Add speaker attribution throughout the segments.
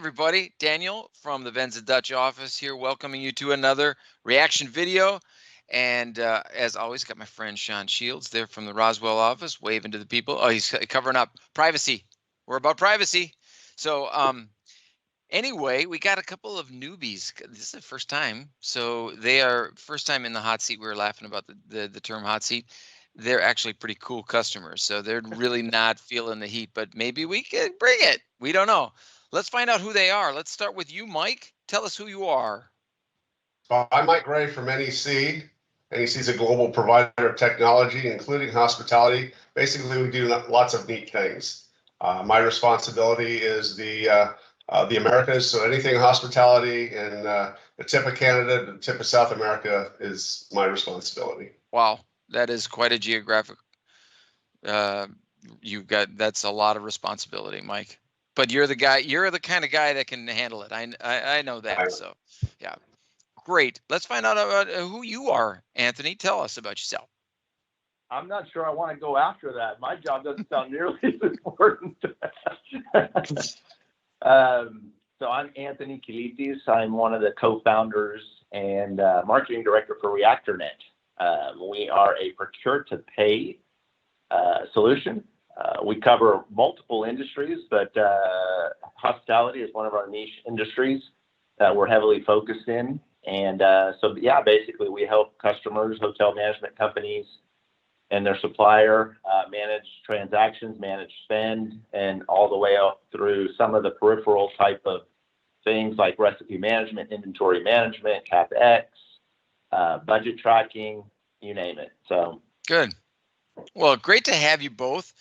Speaker 1: everybody. Daniel from the Venza Dutch office here, welcoming you to another reaction video. And as always, got my friend Sean Shields there from the Roswell office, waving to the people. Oh, he's covering up privacy. We're about privacy. So anyway, we got a couple of newbies. This is the first time. So they are first time in the hot seat. We were laughing about the term hot seat. They're actually pretty cool customers. So they're really not feeling the heat, but maybe we could bring it. We don't know. Let's find out who they are. Let's start with you, Mike. Tell us who you are.
Speaker 2: I'm Mike Gray from NEC. NEC is a global provider of technology, including hospitality. Basically, we do lots of neat things. My responsibility is the Americas, so anything hospitality and the tip of Canada, the tip of South America is my responsibility.
Speaker 1: Wow, that is quite a geographic. That's a lot of responsibility, Mike. But you're the guy. You're the kind of guy that can handle it. I know that. So, yeah, great. Let's find out about who you are, Anthony. Tell us about yourself.
Speaker 3: I'm not sure I want to go after that. My job doesn't sound nearly as important. So I'm Anthony Kylitis. I'm one of the co-founders and marketing director for ReactorNet. We are a procure-to-pay solution. We cover multiple industries, but hospitality is one of our niche industries that we're heavily focused in. And so, yeah, basically we help customers, hotel management companies, and their supplier manage transactions, manage spend, and all the way up through some of the peripheral type of things like recipe management, inventory management, CapEx, budget tracking, you name it. So
Speaker 1: good. Well, great to have you both.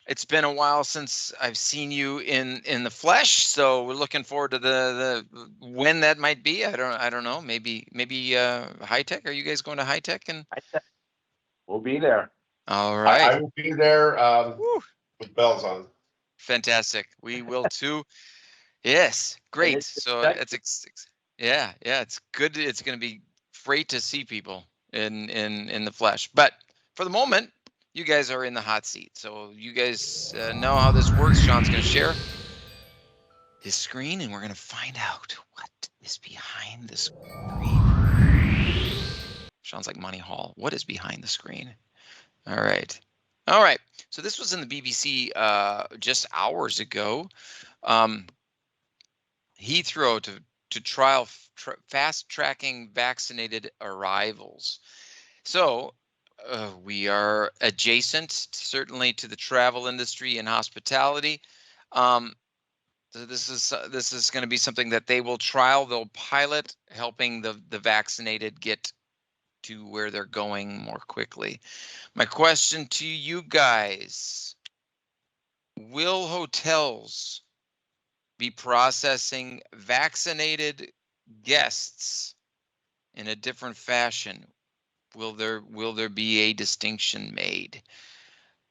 Speaker 1: It's been a while since I've seen you in the flesh, so we're looking forward to the when that might be. I don't know. Maybe High Tech. Are you guys going to High Tech? And
Speaker 3: we'll be there.
Speaker 1: All right.
Speaker 2: I will be there with bells on.
Speaker 1: Fantastic. We will too. Yes, great. So it's it's good. It's going to be great to see people in the flesh. But for the moment, you guys are in the hot seat. So you guys know how this works. Sean's going to share his screen, and we're going to find out what is behind the screen. Sean's like Money Hall. What is behind the screen? All right. So this was in the BBC just hours ago. Heathrow to trial fast tracking vaccinated arrivals. So we are adjacent, certainly, to the travel industry and hospitality. So this is going to be something that they will trial. They'll pilot, helping the vaccinated get to where they're going more quickly. My question to you guys: will hotels be processing vaccinated guests in a different fashion? Will there be a distinction made?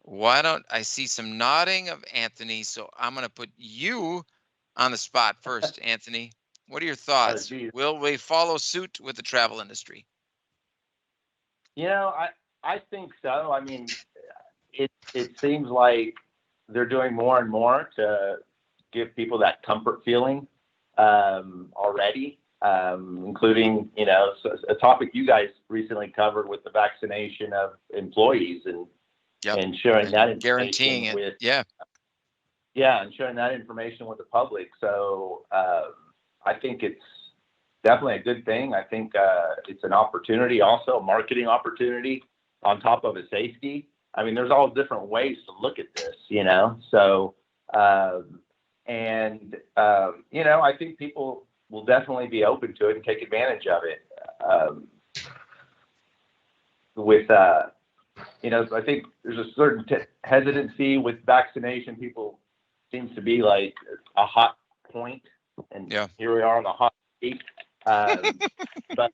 Speaker 1: Why don't I see some nodding of Anthony? So I'm going to put you on the spot first, Anthony. What are your thoughts? Will we follow suit with the travel industry?
Speaker 3: You know, I think so. I mean, it seems like they're doing more and more to give people that comfort feeling already, including, you know, a topic you guys recently covered with the vaccination of employees and sharing that information,
Speaker 1: guaranteeing it.
Speaker 3: With, and sharing that information with the public. So I think it's definitely a good thing. I think it's an opportunity, also a marketing opportunity on top of a safety. I mean, there's all different ways to look at this, you know. So you know, I think people will definitely be open to it and take advantage of it. You know, I think there's a certain hesitancy with vaccination. People seems to be like a hot point, and here we are on the hot seat. But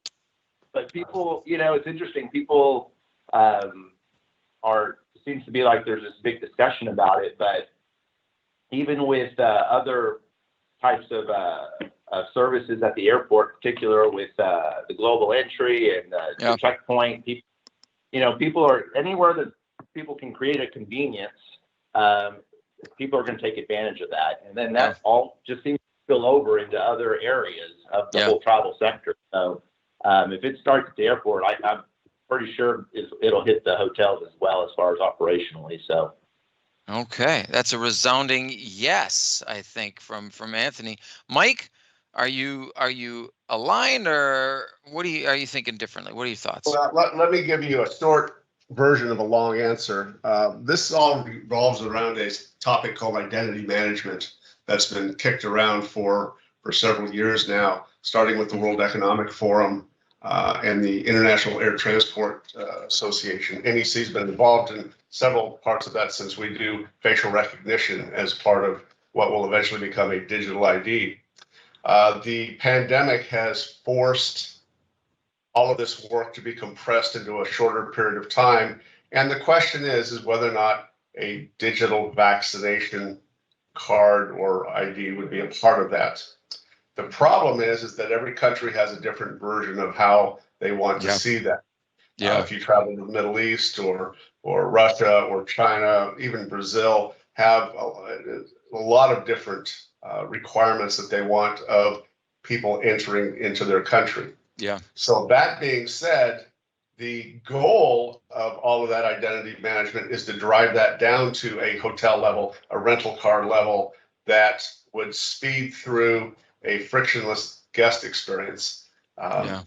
Speaker 3: people, you know, it's interesting. People seems to be like there's this big discussion about it, but even with other types of services at the airport, particular with the global entry and the checkpoint, you know, people are anywhere that people can create a convenience. People are going to take advantage of that, and then that all just seems spill over into other areas of the
Speaker 1: Yeah.
Speaker 3: whole travel sector. So if it starts at the airport, I'm pretty sure it'll hit the hotels as well as far as operationally. So.
Speaker 1: Okay, that's a resounding yes, I think, from Anthony. Mike, are you aligned, or are you thinking differently? What are your thoughts?
Speaker 2: Well, let me give you a short version of a long answer. This all revolves around a topic called identity management that's been kicked around for several years now, starting with the World Economic Forum and the International Air Transport Association. NEC has been involved in several parts of that since we do facial recognition as part of what will eventually become a digital ID. The pandemic has forced all of this work to be compressed into a shorter period of time. And the question is whether or not a digital vaccination card or ID would be a part of that. The problem is that every country has a different version of how they want to see that. If you travel to the Middle East or Russia or China, even Brazil, have a lot of different requirements that they want of people entering into their country.
Speaker 1: Yeah.
Speaker 2: So that being said, the goal of all of that identity management is to drive that down to a hotel level, a rental car level that would speed through a frictionless guest experience.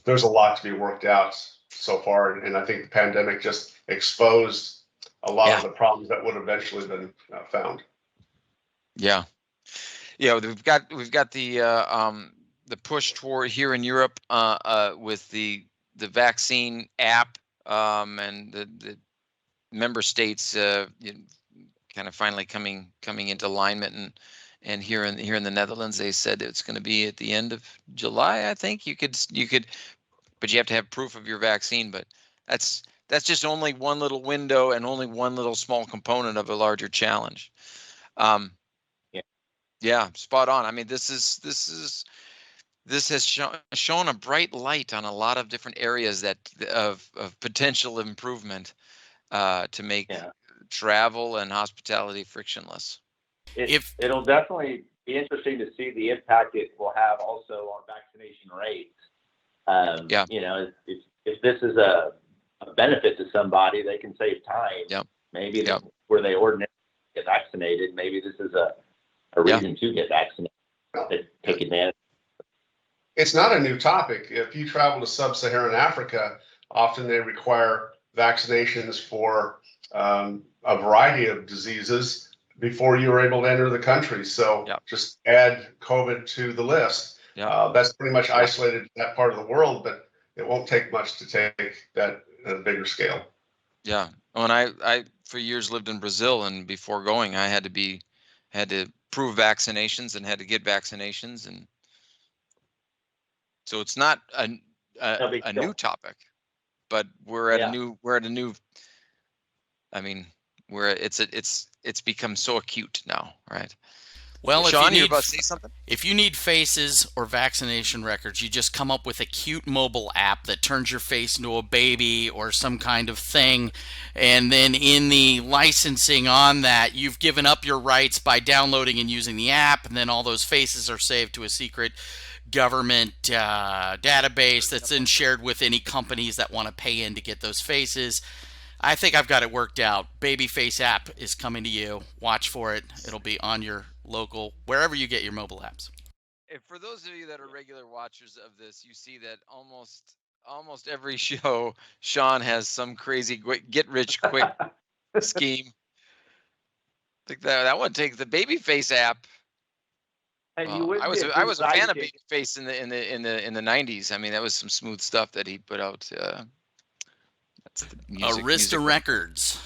Speaker 2: There's a lot to be worked out so far, and I think the pandemic just exposed a lot of the problems that would eventually been found.
Speaker 1: Yeah, we've got the push toward here in Europe with the vaccine app and the member states kind of finally coming into alignment, and here in the Netherlands they said it's going to be at the end of July. I think you could, but you have to have proof of your vaccine. But that's just only one little window and only one little small component of a larger challenge. Yeah, spot on. I mean, this has shown a bright light on a lot of different areas that of potential improvement to make travel and hospitality frictionless.
Speaker 3: It'll definitely be interesting to see the impact it will have also on vaccination rates. You know, if this is a benefit to somebody, they can save time. Maybe where they ordinarily get vaccinated, maybe this is a reason to get vaccinated, take advantage.
Speaker 2: It's not a new topic. If you travel to sub-Saharan Africa, often they require vaccinations for a variety of diseases before you are able to enter the country. So just add COVID to the list. That's pretty much isolated to that part of the world, but it won't take much to take that at a bigger scale.
Speaker 1: Yeah. When I for years lived in Brazil, and before going, I had to prove vaccinations and had to get vaccinations, and so it's not a new topic, but we're at a new. I mean, it's become so acute now, right?
Speaker 4: Well,
Speaker 1: Sean, you're about to say something?
Speaker 4: If you need faces or vaccination records, you just come up with a cute mobile app that turns your face into a baby or some kind of thing. And then in the licensing on that, you've given up your rights by downloading and using the app. And then all those faces are saved to a secret government database that's then shared with any companies that want to pay in to get those faces. I think I've got it worked out. Babyface app is coming to you. Watch for it. It'll be on your local, wherever you get your mobile apps.
Speaker 1: And for those of you that are regular watchers of this, you see that almost every show, Sean has some crazy get-rich-quick scheme. I think that one takes the Babyface app.
Speaker 3: And
Speaker 1: I was a fan of Babyface in the 90s. I mean, that was some smooth stuff that he put out. That's the
Speaker 4: Arista Records.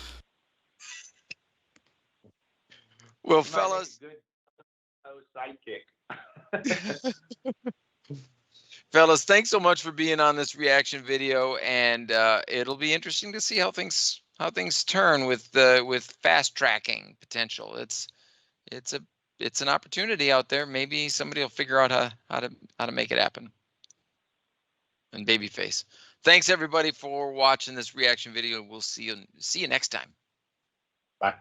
Speaker 1: Well, fellas,
Speaker 3: sidekick.
Speaker 1: Fellas, thanks so much for being on this reaction video, and it'll be interesting to see how things turn with fast tracking potential. It's an opportunity out there. Maybe somebody will figure out how to make it happen. And Babyface. Thanks everybody for watching this reaction video. We'll see you next time.
Speaker 2: Bye.